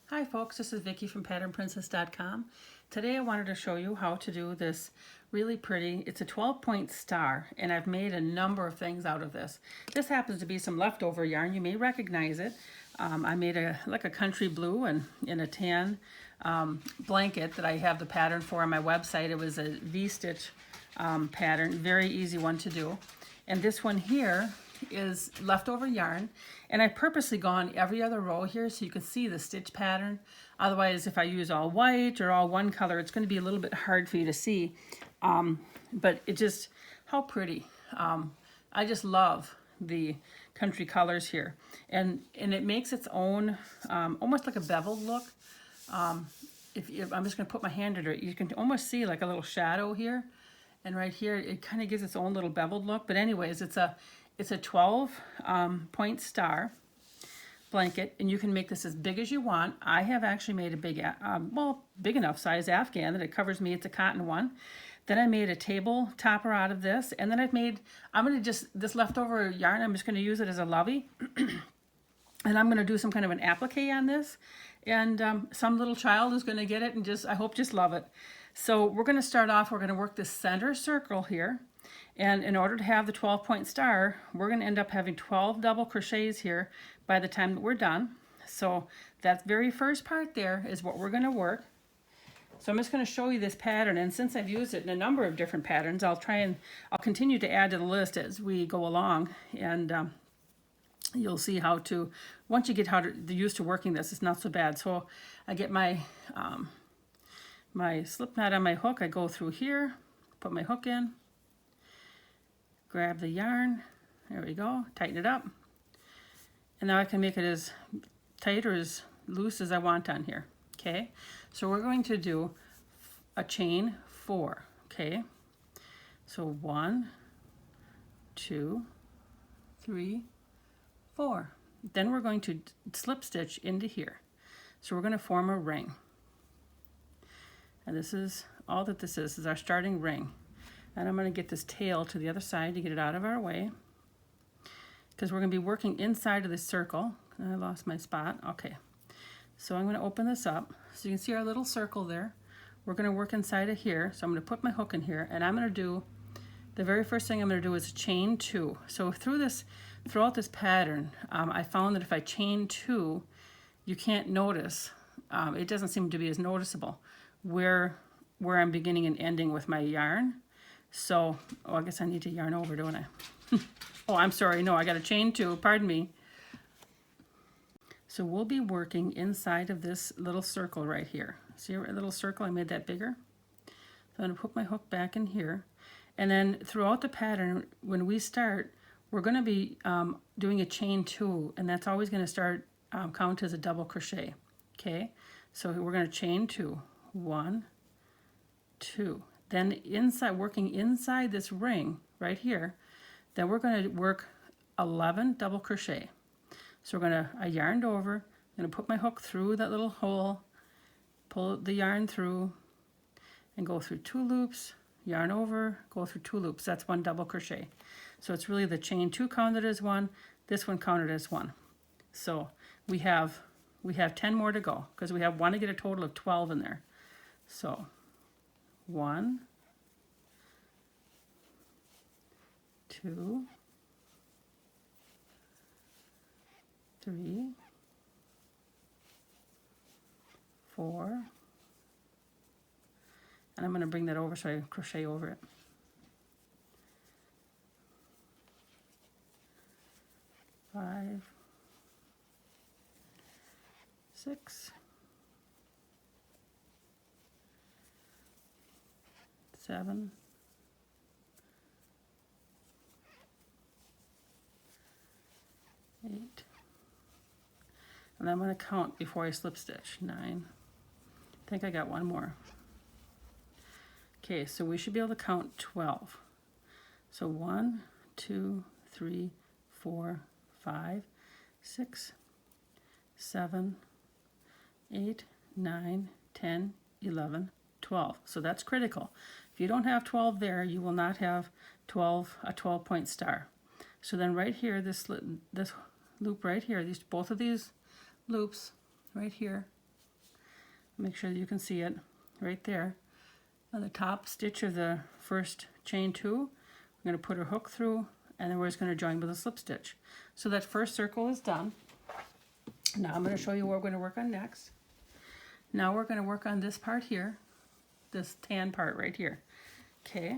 Hi folks, this is Vicki from patternprincess.com. Today I wanted to show you how to do this really pretty, it's a 12-point star, and I've made a number of things out of this. This happens to be some leftover yarn. You may recognize it. I made like a country blue and in a tan blanket that I have the pattern for on my website. It was a V-stitch pattern, very easy one to do. And this one here is leftover yarn, and I've purposely gone every other row here so you can see the stitch pattern. Otherwise, if I use all white or all one color, it's going to be a little bit hard for you to see. But it just, how pretty. I just love the country colors here, and it makes its own almost like a beveled look. If I'm just going to put my hand under it, you can almost see like a little shadow here, and right here it kind of gives its own little beveled look. But anyways, it's a 12 point star blanket, and you can make this as big as you want. I have actually made a big, big enough size Afghan that it covers me. It's a cotton one. Then I made a table topper out of this, and then I'm going to just, this leftover yarn, I'm just going to use it as a Luvy. And I'm going to do some kind of an applique on this, and some little child is going to get it and just, I hope, just love it. So we're going to start off, we're going to work this center circle here. And in order to have the 12-point star, we're going to end up having 12 double crochets here by the time that we're done. So that very first part there is what we're going to work. So I'm just going to show you this pattern, and since I've used it in a number of different patterns, I'll continue to add to the list as we go along, and you'll see how to, once you get used to working this, it's not so bad. So I get my my slip knot on my hook, I go through here, put my hook in, grab the yarn, there we go, tighten it up, and now I can make it as tight or as loose as I want on here. Okay, so we're going to do a chain 4. Okay, so 1, 2, 3, 4. Then we're going to slip stitch into here. So we're going to form a ring, and this is all that this is our starting ring. And I'm going to get this tail to the other side to get it out of our way, because we're going to be working inside of this circle. And I lost my spot. Okay, so I'm going to open this up so you can see our little circle there. We're going to work inside of here. So I'm going to put my hook in here, and I'm going to do, the very first thing I'm going to do is chain 2. So throughout this pattern, I found that if I chain 2, you can't notice, it doesn't seem to be as noticeable where I'm beginning and ending with my yarn. So, I guess I need to yarn over, don't I? Oh, I'm sorry, no, I got to chain 2, pardon me. So we'll be working inside of this little circle right here. See a little circle? I made that bigger. So I'm going to put my hook back in here. And then throughout the pattern, when we start, we're going to be doing a chain 2, and that's always going to start count as a double crochet. Okay, so we're going to chain 2, 1, 2. Then inside, working inside this ring right here, then we're going to work 11 double crochet. So I yarned over, I'm going to put my hook through that little hole, pull the yarn through, and go through 2 loops, yarn over, go through 2 loops. That's 1 double crochet. So it's really the chain 2 counted as 1, this one counted as 1. So we have 10 more to go, because we want to get a total of 12 in there. So 1, 2, 3, 4, and I'm going to bring that over so I crochet over it. 5, 6, 7, 8, and I'm going to count before I slip stitch. 9. I think I got one more. Okay, so we should be able to count 12. So 1, 2, 3, 4, 5, 6, 7, 8, 9, 10, 11, 12. So that's critical. If you don't have 12 there, you will not have a 12-point star. So then right here, this loop right here, both of these loops right here, Make sure that you can see it right there. On the top stitch of the first chain 2, we're going to put a hook through, and then we're just going to join with a slip stitch. So that first circle is done. Now I'm going to show you what we're going to work on next. Now we're going to work on this part here, this tan part right here. Okay.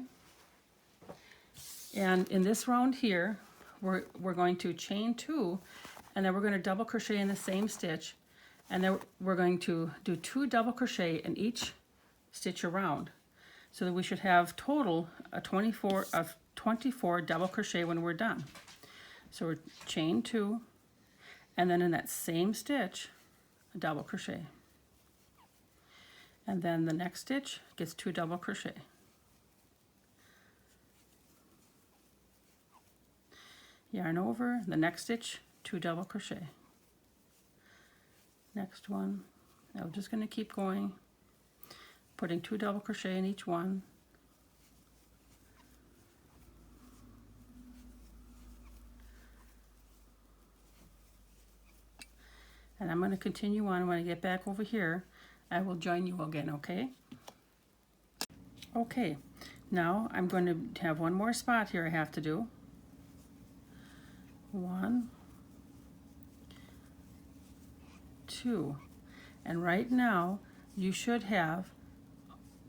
And in this round here, we're going to chain 2, and then we're going to double crochet in the same stitch, and then we're going to do 2 double crochet in each stitch around, so that we should have total of 24 double crochet when we're done. So we're chain 2, and then in that same stitch, a double crochet, and then the next stitch gets 2 double crochet. Yarn over, the next stitch, 2 double crochet. Next one. Now we're just going to keep going, putting 2 double crochet in each one. And I'm going to continue on. When I get back over here, I will join you again, okay? Okay, now I'm going to have one more spot here I have to do. 1, 2, and right now you should have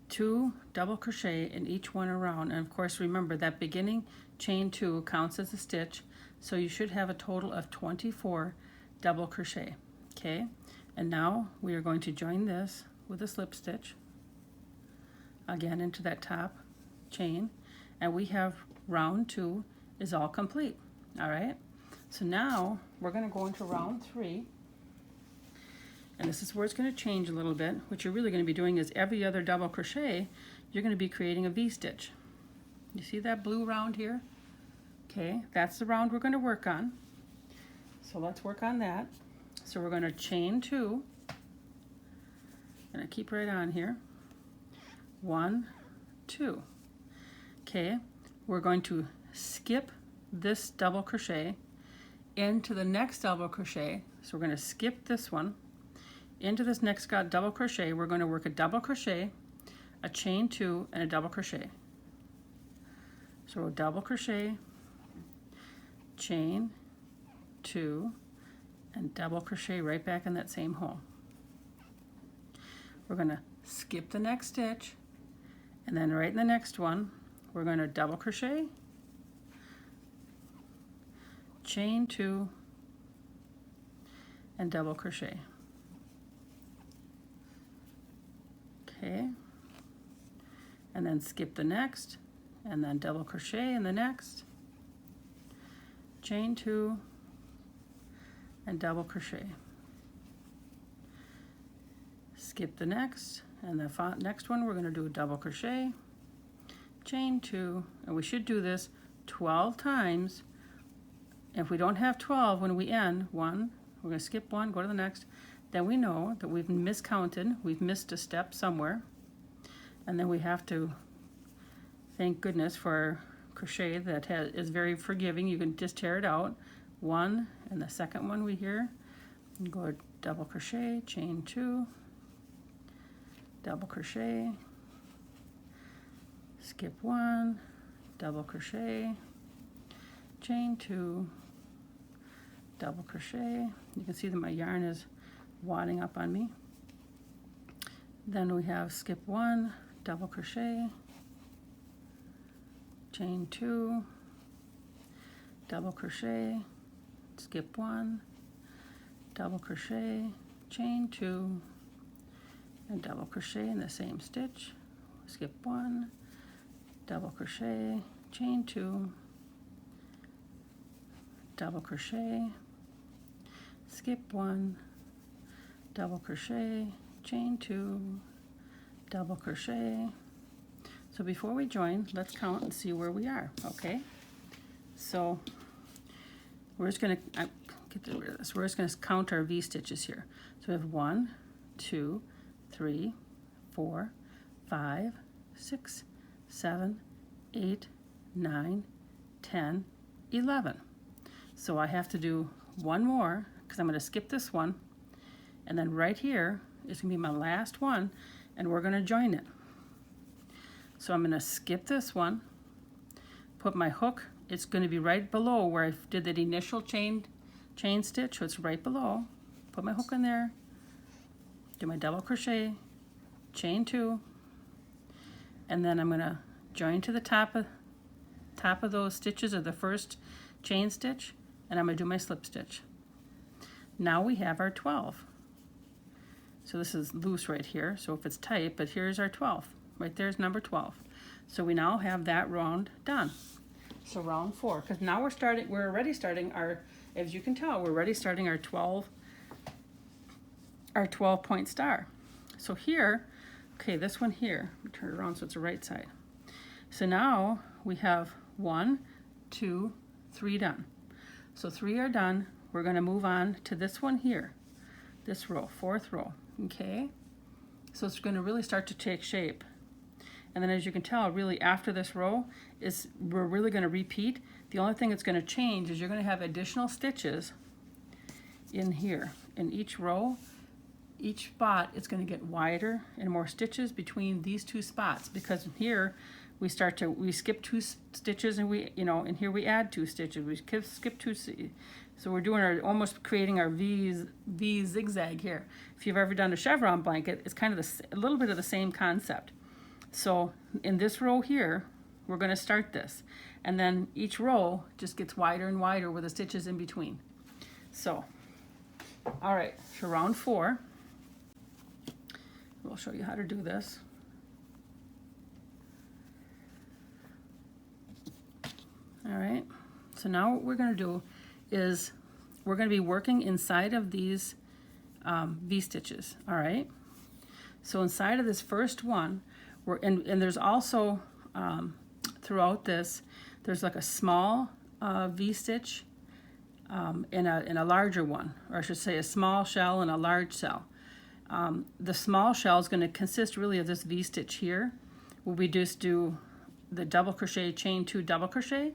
2 double crochet in each one around, and of course remember that beginning chain 2 counts as a stitch, so you should have a total of 24 double crochet. Okay, and now we are going to join this with a slip stitch again into that top chain, and we have round 2 is all complete. All right, so now we're going to go into round 3, and this is where it's going to change a little bit. What you're really going to be doing is every other double crochet you're going to be creating a V-stitch. You see that blue round here? Okay, that's the round we're going to work on, so let's work on that. So we're going to chain 2, and I keep right on here, 1, 2. Okay, we're going to skip this double crochet into the next double crochet. So we're going to skip this one into this next double crochet. We're going to work a double crochet, a chain 2, and a double crochet. So we'll double crochet, chain 2, and double crochet right back in that same hole. We're going to skip the next stitch, and then right in the next one we're going to double crochet, chain 2, and double crochet. Okay, and then skip the next, and then double crochet in the next, chain 2, and double crochet. Skip the next, and the next one we're going to do a double crochet, chain 2, and we should do this 12 times. If we don't have 12 when we end one, we're going to skip one, go to the next. Then we know that we've miscounted, we've missed a step somewhere, and then we have to thank goodness for our crochet that is very forgiving. You can just tear it out. 1, and the second one we hear, go double crochet, chain 2, double crochet, skip 1, double crochet, chain 2, double crochet. You can see that my yarn is wadding up on me. Then we have skip 1, double crochet, chain 2, double crochet, skip 1, double crochet, chain 2, and double crochet in the same stitch. Skip 1, double crochet, chain 2, double crochet, skip 1, double crochet, chain 2, double crochet. So before we join, let's count and see where we are. Okay, so we're just going to get rid of this. We're just going to count our V stitches here. So we have 1, 2, 3, 4, 5, 6, 7, 8, 9, 10, 11. So I have to do one more because I'm going to skip this one, and then right here is going to be my last one, and we're going to join it. So I'm going to skip this one, put my hook, it's going to be right below where I did that initial chain stitch, so it's right below. Put my hook in there, do my double crochet, chain 2, and then I'm going to join to the top of those stitches of the first chain stitch, and I'm going to do my slip stitch. Now we have our 12. So this is loose right here, so if it's tight, but here's our 12. Right there's number 12. So we now have that round done. So round 4, because now we're already starting our, as you can tell, we're already starting our 12 point star. So here, okay, this one here, turn it around so it's the right side. So now we have 1, 2, 3 done. So 3 are done. We're going to move on to this one here, this row, 4th row, okay? So it's going to really start to take shape. And then as you can tell, really after this row, we're really going to repeat. The only thing that's going to change is you're going to have additional stitches in here. In each row, each spot, it's going to get wider and more stitches between these 2 spots, because here we skip 2 stitches, and and here we add 2 stitches. We skip 2. So we're doing almost creating our V zigzag here. If you've ever done a chevron blanket, it's kind of a little bit of the same concept. So in this row here, we're going to start this, and then each row just gets wider and wider with the stitches in between. So, all right, for round 4, we'll show you how to do this. All right, so now what we're going to do is we're going to be working inside of these V stitches. All right, so inside of this first one, and there's also throughout this, there's like a small V stitch and a larger one, or I should say a small shell and a large shell. The small shell is going to consist really of this V stitch here, where we just do the double crochet, chain 2, double crochet,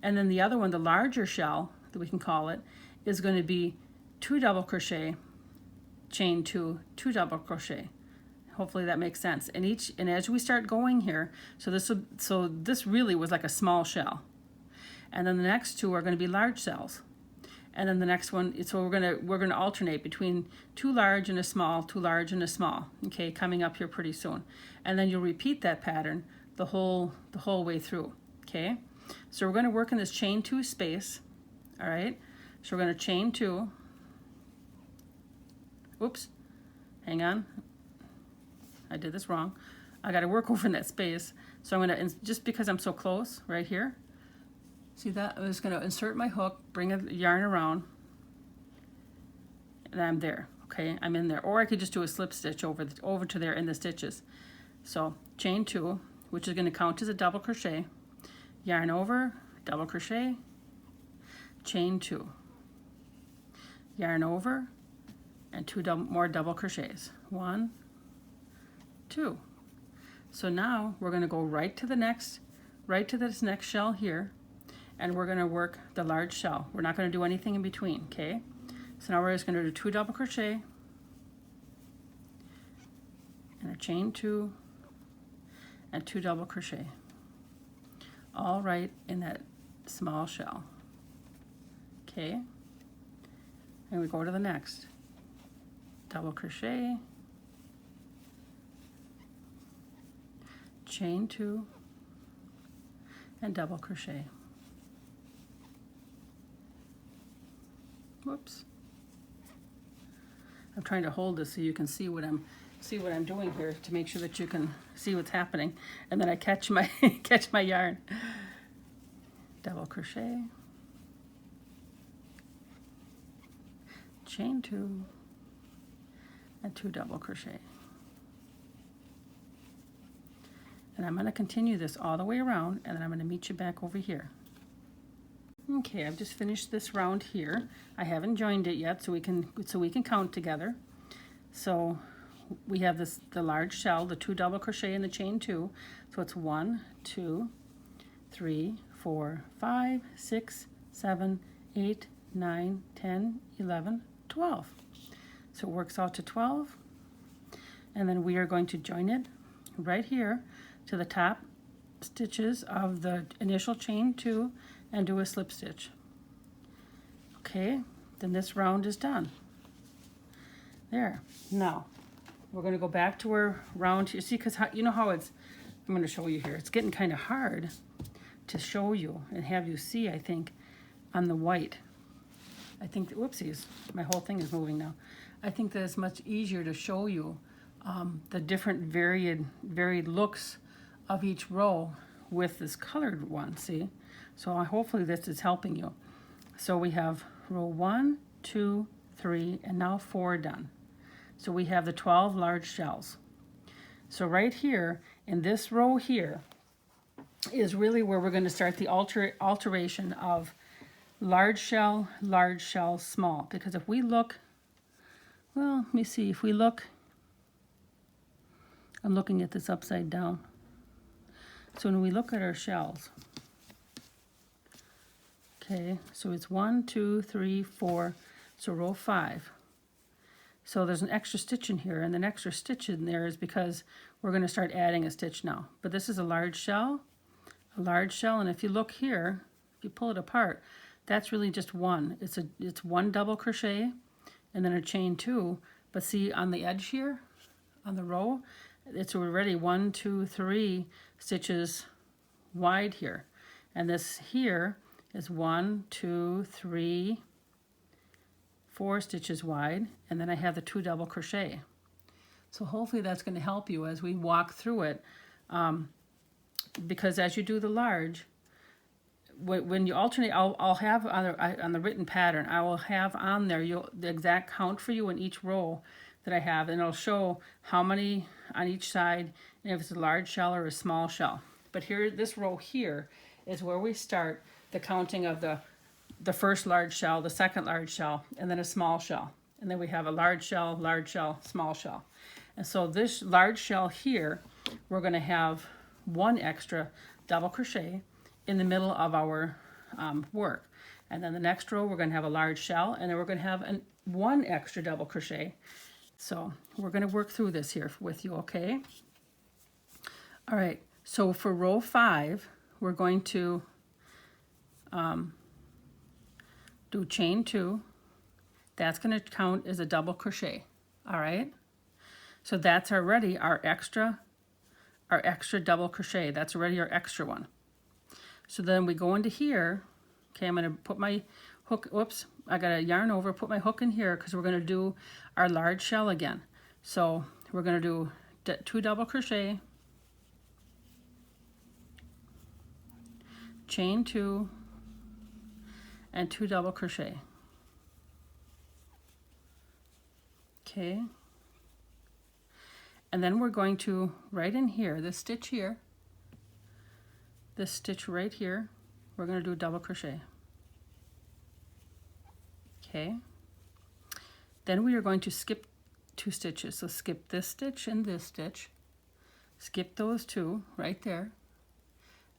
and then the other one, the larger shell that we can call it, is going to be 2 double crochet, chain 2, 2 double crochet. Hopefully that makes sense. And as we start going here, so this really was like a small shell, and then the next 2 are going to be large shells, and then the next one. So we're gonna alternate between 2 large and a small, 2 large and a small. Okay, coming up here pretty soon, and then you'll repeat that pattern the whole way through. Okay, so we're going to work in this chain 2 space. All right, so we're going to chain 2. Oops, hang on. I did this wrong. I got to work over in that space. So I'm going to, just because I'm so close right here, see that? I'm just going to insert my hook, bring a yarn around, and I'm there. Okay, I'm in there. Or I could just do a slip stitch over to there in the stitches. So chain 2, which is going to count as a double crochet, yarn over, double crochet, chain 2, yarn over, and 2 more double crochets. 1, 2. So now we're going to go right to this next shell here, and we're going to work the large shell. We're not going to do anything in between, okay? So now we're just going to do 2 double crochet and a chain 2 and 2 double crochet, all right in that small shell. Okay, and we go to the next double crochet, chain 2 and double crochet. Whoops, I'm trying to hold this so you can see what I'm doing here, to make sure that you can see what's happening, and then I catch my yarn. Double crochet, chain 2 and 2 double crochet, and I'm going to continue this all the way around, and then I'm going to meet you back over here. Okay, I've just finished this round here. I haven't joined it yet, so we can count together. So we have the large shell, the 2 double crochet and the chain 2. So it's 1, 2, 3, 4, 5, 6, 7, 8, 9, 10, 11, 12. So it works out to 12. and then we are going to join it right here to the top stitches of the initial chain 2 and do a slip stitch. Okay, then this round is done. There. Now we're going to go back to our round. You see, because you know how it's, I'm going to show you here. It's getting kind of hard to show you and have you see, I think, on the white. I think, whoopsies, my whole thing is moving now. I think that it's much easier to show you the different varied looks of each row with this colored one, see? So hopefully this is helping you. So we have row 1, 2, 3, and now 4 done. So we have the 12 large shells. So right here, in this row here, is really where we're going to start the alteration of large shell, small. Because if we look, well, let me see, if we look, I'm looking at this upside down. So when we look at our shells, okay, so it's 1, 2, 3, 4, so row 5. So there's an extra stitch in here, and an extra stitch in there is because we're going to start adding a stitch now. But this is a large shell, and if you look here, if you pull it apart, that's really just one. It's one double crochet and then a chain 2. But see on the edge here, on the row, it's already 1, 2, 3 stitches wide here. And this here is 1, 2, 3, 4 stitches wide, and then I have the 2 double crochet. So hopefully that's going to help you as we walk through it, because as you do the large, when you alternate, I'll have on the written pattern, I will have on there the exact count for you in each row that I have, and it'll show how many on each side, and if it's a large shell or a small shell. But here, this row here is where we start the counting of the first large shell, the second large shell, and then a small shell. And then we have a large shell, small shell. And so this large shell here, we're going to have 1 extra double crochet in the middle of our work. And then the next row, we're going to have a large shell, and then we're going to have 1 extra double crochet. So we're going to work through this here with you, okay? All right, so for row 5, we're going to do chain 2. That's going to count as a double crochet. All right, so that's already our extra double crochet. That's already our extra one. So then we go into here. Okay, I'm going to put my hook, whoops, I got to yarn over, put my hook in here because we're going to do our large shell again. So we're going to do 2 double crochet, chain 2, and 2 double crochet. Okay, and then we're going to, right in here, this stitch here, this stitch right here, we're going to do a double crochet. Okay, then we are going to skip 2 stitches. So skip this stitch and this stitch, skip those 2 right there,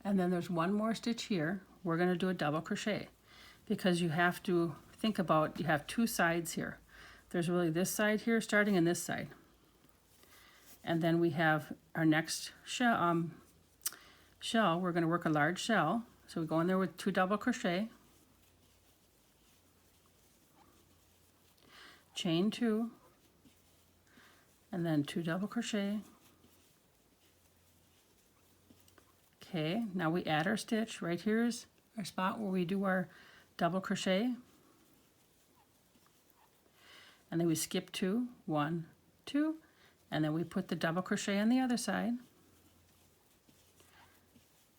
and then there's 1 more stitch here. We're going to do a double crochet because you have to think about, you have 2 sides here. There's really this side here starting and this side. And then we have our next shell, we're going to work a large shell. So we go in there with 2 double crochet, chain 2, and then 2 double crochet. Okay, now we add our stitch. Right here is our spot where we do our double crochet. And then we skip 2, 1, 2, and then we put the double crochet on the other side.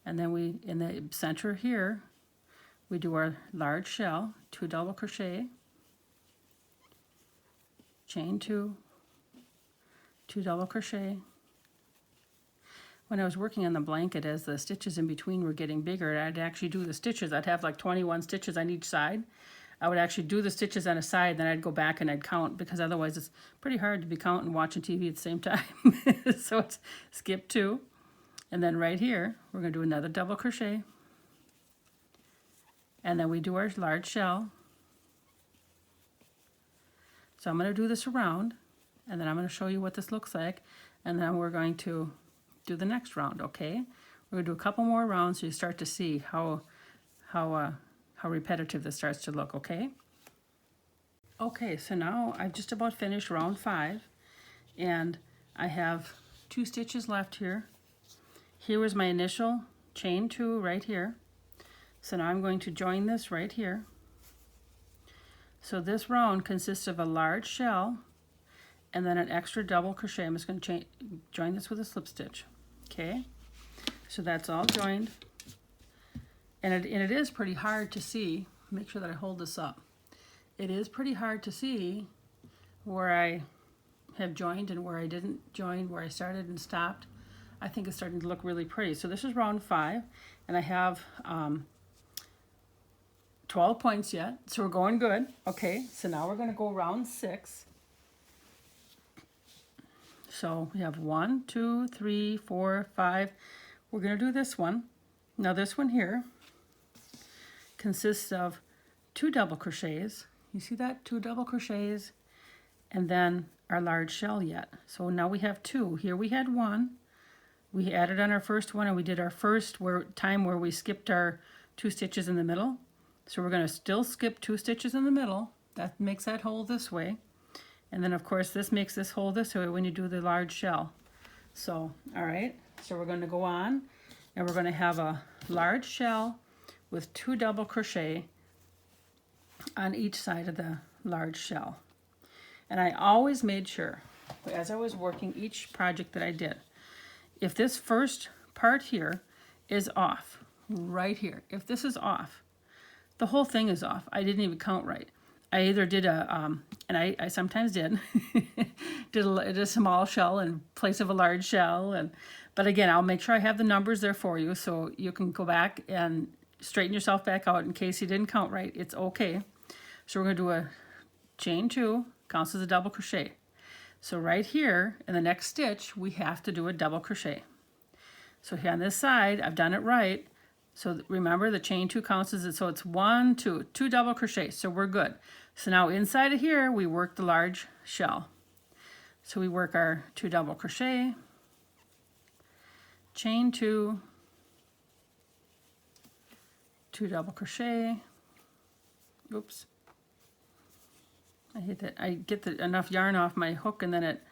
And then we, in the center here, we do our large shell, 2 double crochet, chain 2, 2 double crochet. When I was working on the blanket, as the stitches in between were getting bigger, I'd actually do the stitches. I'd have like 21 stitches on each side. I would actually do the stitches on a side, then I'd go back and I'd count, because otherwise it's pretty hard to be counting and watching TV at the same time. So it's skip 2, and then right here we're going to do another double crochet, and then we do our large shell. So I'm going to do this around, and then I'm going to show you what this looks like, and then we're going to do the next round, okay? We're going to do a couple more rounds so you start to see how repetitive this starts to look, okay? Okay, so now I've just about finished round 5, and I have 2 stitches left here. Here was my initial chain 2 right here. So now I'm going to join this right here. So this round consists of a large shell and then an extra double crochet. I'm just going to join this with a slip stitch. Okay, so that's all joined. And it is pretty hard to see. Make sure that I hold this up. It is pretty hard to see where I have joined and where I didn't join, where I started and stopped. I think it's starting to look really pretty. So this is round 5, and I have 12 points yet, so we're going good. Okay, so now we're going to go round 6. So we have 1, 2, 3, 4, 5. We're going to do this one. Now this one here consists of 2 double crochets. You see that? 2 double crochets, and then our large shell yet. So now we have 2. Here we had 1. We added on our first one, and we did our first time where we skipped our 2 stitches in the middle. So we're going to still skip 2 stitches in the middle. That makes that hole this way. And then of course this makes this hole this way when you do the large shell. So, all right, so we're going to go on, and we're going to have a large shell with 2 double crochet on each side of the large shell. And I always made sure, as I was working each project that I did, if this first part here is off, right here, if this is off, the whole thing is off. I didn't even count right. I either did a, and I sometimes did, did a small shell in place of a large shell. But again, I'll make sure I have the numbers there for you so you can go back and straighten yourself back out in case you didn't count right. It's okay. So we're going to do a chain 2, counts as a double crochet. So right here in the next stitch, we have to do a double crochet. So here on this side, I've done it right. So remember, the chain 2 counts as it. So it's 1, 2 double crochets. So we're good. So now inside of here, we work the large shell. So we work our 2 double crochet, chain 2, 2 double crochet. Oops. I hate that. I get enough yarn off my hook and then it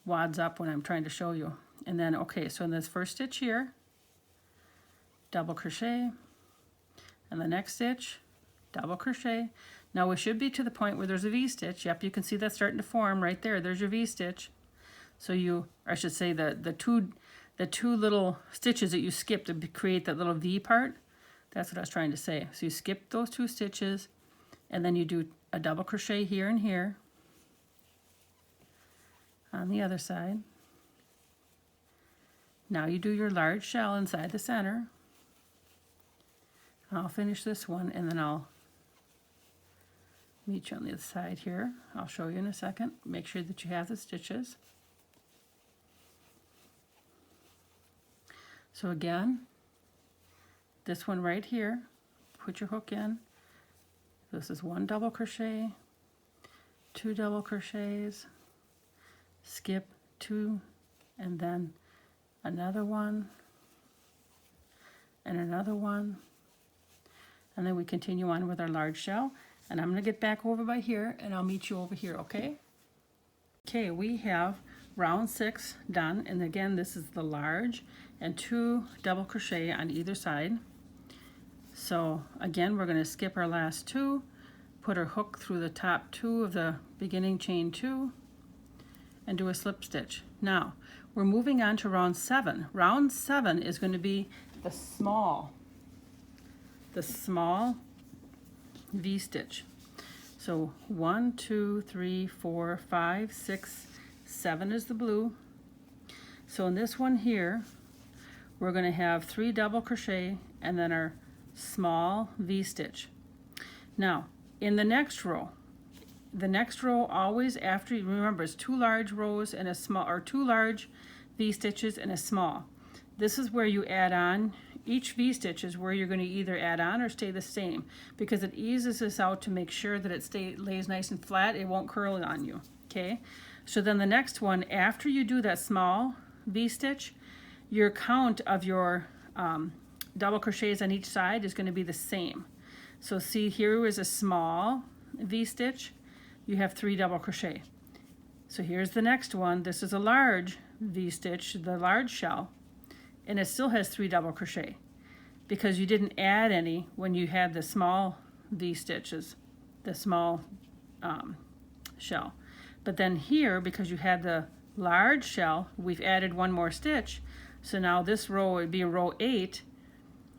wads up when I'm trying to show you. And then, okay, so in this first stitch here, double crochet, and the next stitch, double crochet. Now we should be to the point where there's a V-stitch. Yep, you can see that starting to form right there. There's your V-stitch. So you, or I should say the two little stitches that you skipped to create that little V part. That's what I was trying to say. So you skip those 2 stitches, and then you do a double crochet here and here on the other side. Now you do your large shell inside the center. I'll finish this one, and then I'll meet you on the other side here. I'll show you in a second. Make sure that you have the stitches. So again, this one right here, put your hook in. This is 1 double crochet, 2 double crochets, skip 2, and then another one, and another one, and then we continue on with our large shell. And I'm going to get back over by here, and I'll meet you over here, okay? Okay, we have round 6 done, and again, this is the large and 2 double crochet on either side. So again, we're going to skip our last 2, put our hook through the top 2 of the beginning chain 2, and do a slip stitch. Now, we're moving on to round 7. Round 7 is going to be the small V-stitch. So 1, 2, 3, 4, 5, 6, 7 is the blue. So in this one here, we're going to have 3 double crochet and then our small V-stitch. Now, in the next row always after, remember, it's 2 large rows and a small, or 2 large V-stitches and a small. This is where you add on. Each V-stitch is where you're going to either add on or stay the same, because it eases this out to make sure that it lays nice and flat. It won't curl on you, okay? So then the next one, after you do that small V-stitch, your count of your double crochets on each side is going to be the same. So see, here is a small V-stitch. You have 3 double crochet. So here's the next one. This is a large V-stitch, the large shell, and it still has 3 double crochet because you didn't add any when you had the small V-stitches, the small shell. But then here, because you had the large shell, we've added 1 more stitch. So now this row would be row 8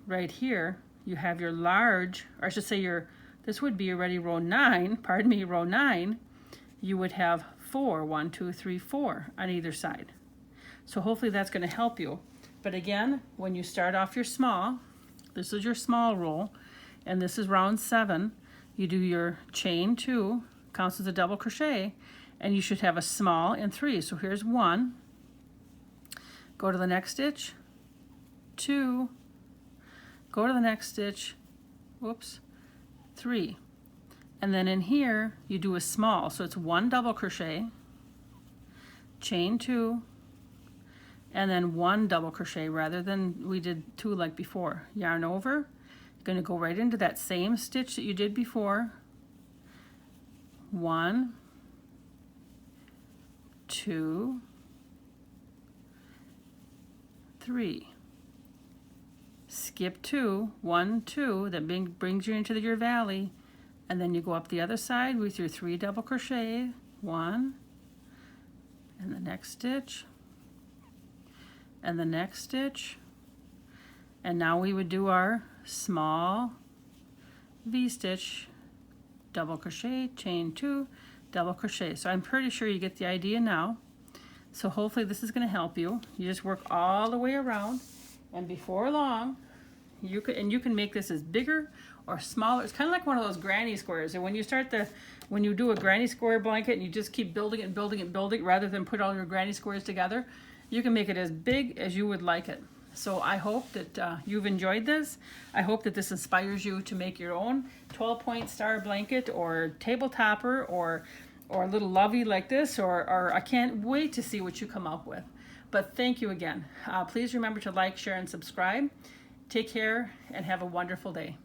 right here. You have your large, or I should say this would be already row 9, pardon me, row 9. You would have 4, 1, 2, 3, 4 on either side. So hopefully that's going to help you. But again, when you start off your small, this is your small roll, and this is round 7. You do your chain 2, counts as a double crochet, and you should have a small and 3. So here's 1. Go to the next stitch, 2. Go to the next stitch, whoops, 3. And then in here, you do a small. So it's 1 double crochet, chain 2, and then 1 double crochet rather than we did 2 like before. Yarn over, you're going to go right into that same stitch that you did before. 1, 2, 3. Skip 2, 1, 2, that brings you into your valley, and then you go up the other side with your 3 double crochet, 1, and the next stitch, and the next stitch, and now we would do our small V-stitch, double crochet, chain 2, double crochet. So I'm pretty sure you get the idea now. So hopefully this is going to help you. You just work all the way around, and before long, you can make this as bigger or smaller. It's kind of like one of those granny squares. And when you do a granny square blanket and you just keep building it and building it and building it rather than put all your granny squares together, you can make it as big as you would like it. So I hope that you've enjoyed this. I hope that this inspires you to make your own 12-point star blanket or table topper or a little lovey like this, or I can't wait to see what you come up with. But thank you again. Please remember to like, share, and subscribe. Take care and have a wonderful day.